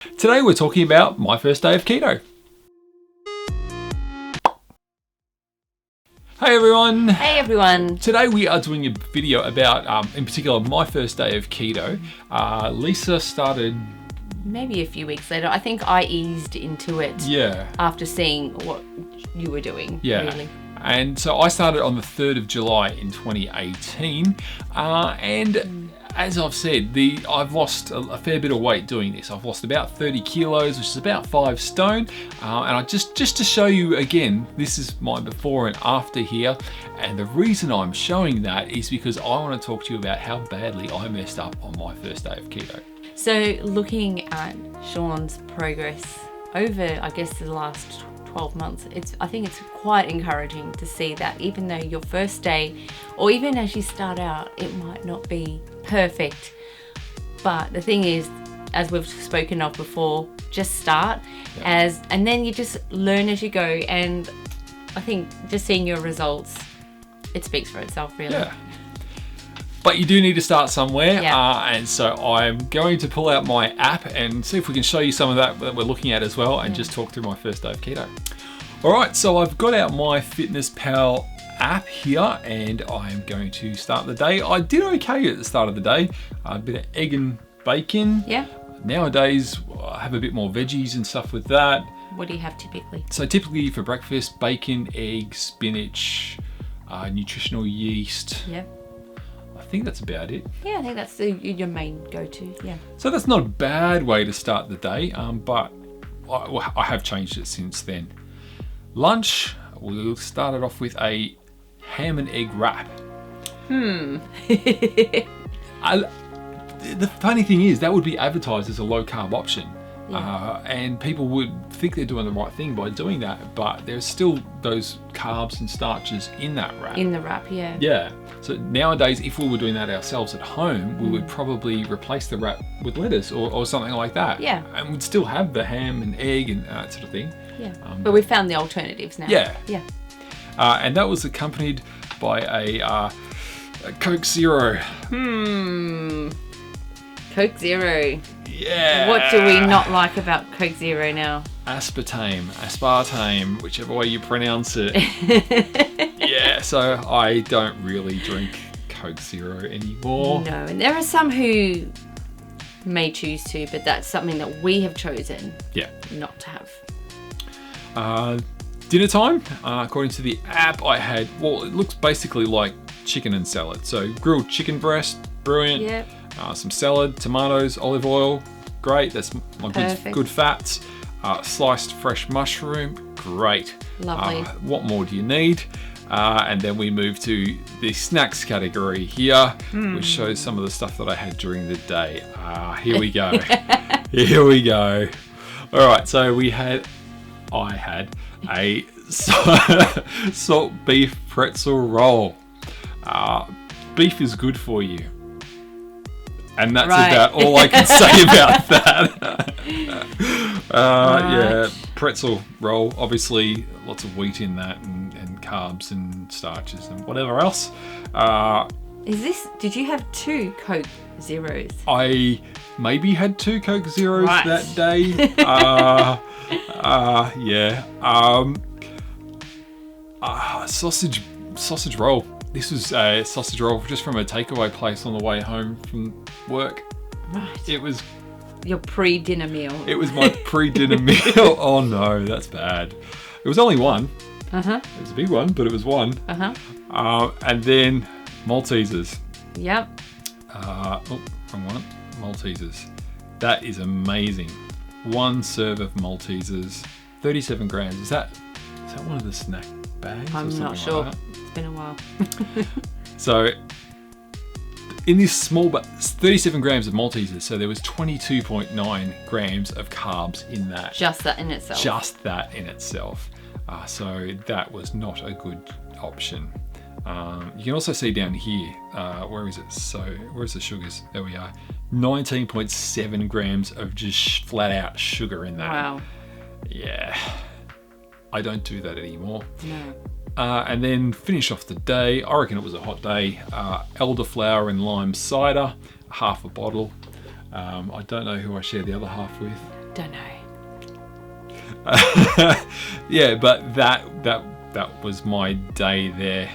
Today we're talking about my first day of keto. Hey everyone! Hey everyone! Today we are doing a video about, in particular, my first day of keto. Lisa started... Maybe a few weeks later. I think I eased into it after seeing what you were doing, really. And so I started on the 3rd of July in 2018. As I've said, I've lost a fair bit of weight doing this. I've lost about 30 kilos, which is about 5 stone. And I just to show you again, this is my before and after here. And the reason I'm showing that is because I want to talk to you about how badly I messed up on my first day of keto. So looking at Sean's progress over, I guess, the last 12 months, I think it's quite encouraging to see that even though your first day, or even as you start out, it might not be perfect. But the thing is, as we've spoken of before, just start and then you just learn as you go. And I think just seeing your results, it speaks for itself, really. Yeah. But you do need to start somewhere, and so I'm going to pull out my app and see if we can show you some of that we're looking at as well, and just talk through my first day of keto. All right, so I've got out my FitnessPal app here, and I'm going to start the day. I did okay at the start of the day, a bit of egg and bacon. Yeah. Nowadays, I have a bit more veggies and stuff with that. What do you have typically? So typically for breakfast, bacon, egg, spinach, nutritional yeast. Yep. I think that's about it. Yeah, I think that's your main go-to, yeah. So that's not a bad way to start the day, but I have changed it since then. Lunch, we'll start it off with a ham and egg wrap. The funny thing is, that would be advertised as a low-carb option. And people would think they're doing the right thing by doing that, but there's still those carbs and starches in that wrap. In the wrap, yeah. Yeah. So nowadays, if we were doing that ourselves at home, we would probably replace the wrap with lettuce or something like that. Yeah. And we'd still have the ham and egg and that sort of thing. Yeah. But we found the alternatives now. Yeah. Yeah. And that was accompanied by a Coke Zero. Coke Zero. Yeah. What do we not like about Coke Zero now? Aspartame, whichever way you pronounce it. Yeah, so I don't really drink Coke Zero anymore. No, and there are some who may choose to, but that's something that we have chosen not to have. Dinner time, according to the app, I had, well, it looks basically like chicken and salad. So grilled chicken breast, brilliant. Yep. Some salad, tomatoes, olive oil, great. That's my good fats. Sliced fresh mushroom, great. Lovely. What more do you need? And then we move to the snacks category here, which shows some of the stuff that I had during the day. Here we go. Here we go. All right, so I had a salt beef pretzel roll. Beef is good for you. And that's about all I can say about that. Yeah, pretzel roll, obviously lots of wheat in that and carbs and starches and whatever else. Did you have 2 Coke Zeros? I maybe had 2 Coke Zeros that day. Sausage roll. This was a sausage roll just from a takeaway place on the way home from work. Right. It was your pre-dinner meal. It was my pre-dinner meal. Oh no, that's bad. It was only one. It was a big one, but it was one. And then Maltesers. Yep. Wrong one. Maltesers. That is amazing. 1 serve of Maltesers, 37 grams. Is that one of the snack bags? I'm not sure. Like it's been a while. So in this small, 37 grams of Maltesers, so there was 22.9 grams of carbs in that. Just that in itself. Just that in itself. So that was not a good option. You can also see down here, where is it? So where's the sugars? There we are. 19.7 grams of just flat out sugar in that. Wow. Yeah. I don't do that anymore. No. And then finish off the day. I reckon it was a hot day. Elderflower and lime cider, half a bottle. I don't know who I shared the other half with. Don't know. Yeah, but that was my day there.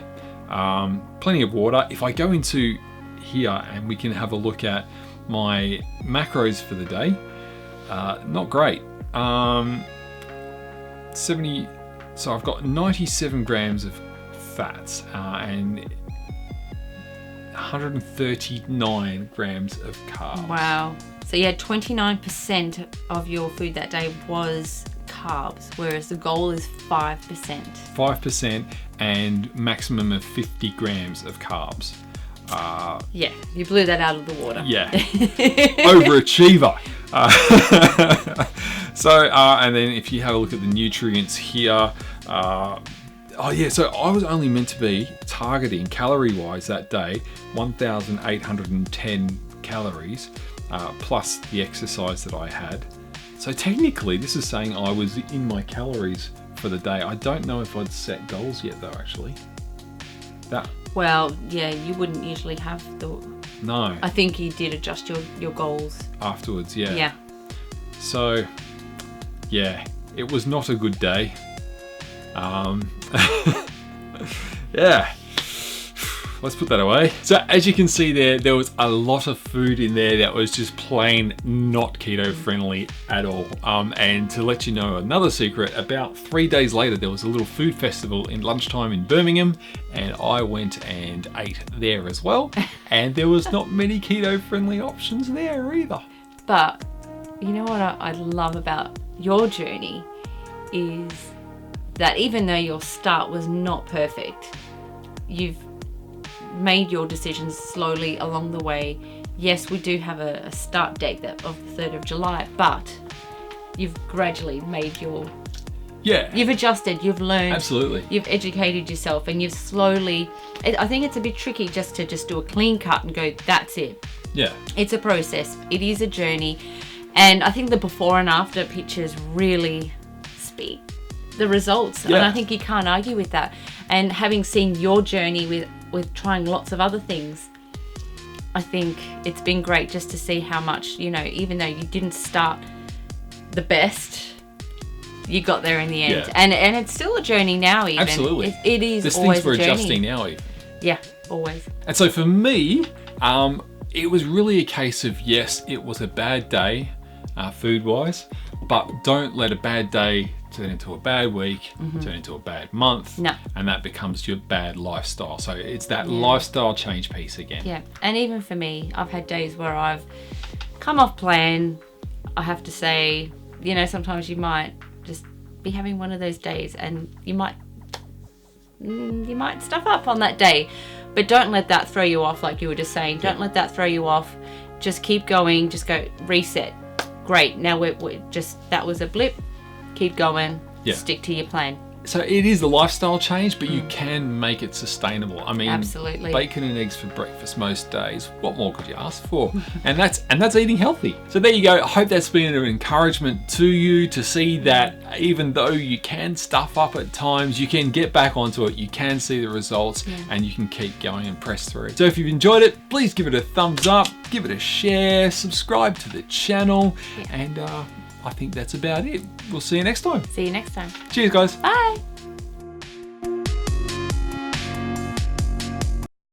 Plenty of water. If I go into here and we can have a look at my macros for the day, not great. 70. So I've got 97 grams of fats and 139 grams of carbs. Wow. So you had 29% of your food that day was carbs, whereas the goal is 5%. 5% and maximum of 50 grams of carbs. Yeah, you blew that out of the water. Yeah. Overachiever. And then if you have a look at the nutrients here, so I was only meant to be targeting calorie-wise that day 1,810 calories plus the exercise that I had. So technically, this is saying I was in my calories for the day. I don't know if I'd set goals yet, though. Actually, Well, yeah, you wouldn't usually have the. No. I think you did adjust your goals Afterwards, yeah. Yeah. So, yeah, it was not a good day. Yeah. Let's put that away. So as you can see there was a lot of food in there that was just plain not keto friendly at all. And to let you know another secret, about 3 days later, there was a little food festival in lunchtime in Birmingham, and I went and ate there as well. And there was not many keto friendly options there either. But you know what I love about your journey is that even though your start was not perfect, you've made your decisions slowly along the way. Yes, we do have a start date of the 3rd of July, but you've gradually made you've adjusted, you've learned. Absolutely. You've educated yourself, and you've slowly, I think it's a bit tricky just to do a clean cut and go, that's it. Yeah. It's a process. It is a journey. And I think the before and after pictures really speak the results. Yeah. And I think you can't argue with that. And having seen your journey with trying lots of other things, I think it's been great just to see how much, even though you didn't start the best, you got there in the end. Yeah. And it's still a journey now even. Absolutely. It is There's always things we're a journey. adjusting now even. Yeah, always. And so for me, it was really a case of, yes, it was a bad day food-wise, but don't let a bad day turn into a bad week, turn into a bad month, and that becomes your bad lifestyle. So it's that lifestyle change piece again. Yeah, and even for me, I've had days where I've come off plan. I have to say, sometimes you might just be having one of those days, and you might stuff up on that day, but don't let that throw you off. Like you were just saying, don't let that throw you off. Just keep going. Just go reset. Great. Now we're just, that was a blip. Keep going. Stick to your plan. So it is a lifestyle change, but you can make it sustainable. I mean, absolutely. Bacon and eggs for breakfast most days. What more could you ask for? and that's eating healthy. So there you go. I hope that's been an encouragement to you to see that even though you can stuff up at times, you can get back onto it. You can see the results, and you can keep going and press through. So if you've enjoyed it, please give it a thumbs up, give it a share, subscribe to the channel, and I think that's about it. We'll see you next time. See you next time. Cheers, guys. Bye.